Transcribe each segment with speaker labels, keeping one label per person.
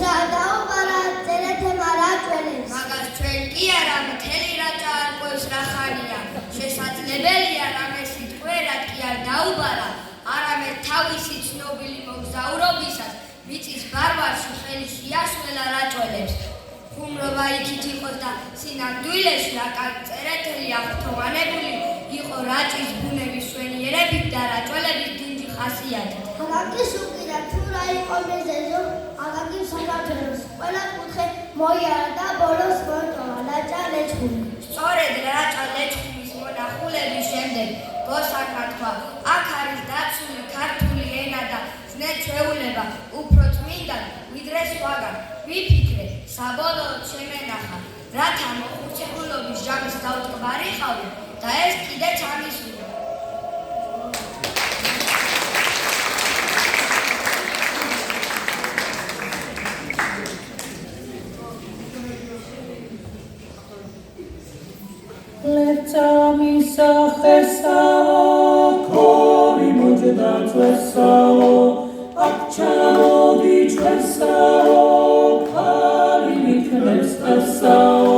Speaker 1: რა დაუბარა წერეთე მარაჭველებს
Speaker 2: მაგას ჩვენ კი არა მთელი რაჭა არ ყვევს რა ხანია შესაძლებელია რამე სიტყვერად კი არ დაუბარა არამედ თავისი ცნობილი მოგზაურობისას მიწის ბარბარში ხელი შეასრულა რაჭველებს ხუმრობა იქით იყოს და სინამდვილეში აკაკ წერეთელი აღფრთოვანებული იყო რაჭის ბუნების მშვენიერებით და რაჭველების დინჯი ხასიათით.
Speaker 1: აკაკის უკიდა თუ რა იყო მიზეზო, აკაკის საქართველოს ყველა კუთხე მოიარა და ბოლოს მოიტოვა რაჭა ლეჩხუმი.
Speaker 2: სწორედ რაჭა ლეჩხუმის მონახულების შემდეგ გოსაკმა თქვა, აქ არის დაცული ქართული ენა და ზნე-ჩვეულება უფრო წმინდად, ვიდრე სხვაგან. ვიფიქრე, საბოლოოდ შემენახა, რათა მოხუცებულობის ჟამის დავტკბარიყავი და ეს კიდე ჩამისულა.
Speaker 3: Lecamisa kori mođeda tvesao, akčao dičvesao, kari miknes tvesao,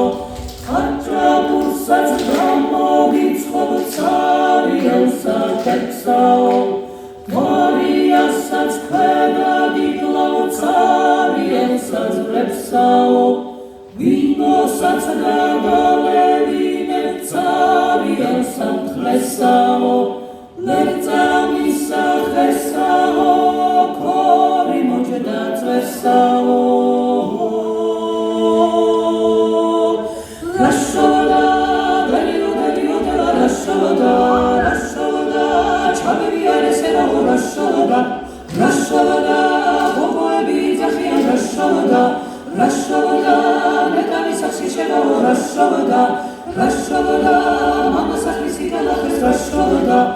Speaker 3: kačabu sac dramovic hovcari elsa teksao, Maria sac kveda diglavcari elsa zvlepsao, vino sac nagalevi Cari sam tlesao, lecamisa hesao, kori mođeda tvesao. Rašavoda, delio dela rašavoda, čavirijare serao rašavoda, bogoebi zahijan rašavoda, netamisa ksiševao rašavoda, mama sakrisi galakes rašavoda,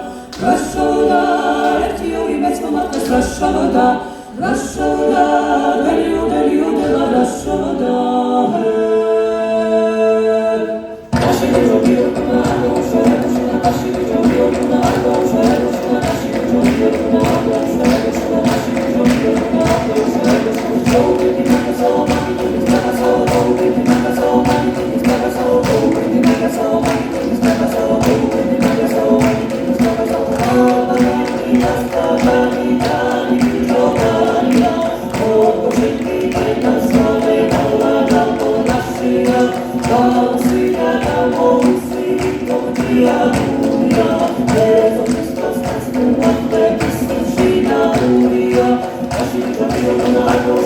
Speaker 3: erti ovi mecmomates rašavoda, delio dela rašavoda.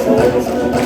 Speaker 3: Thank you.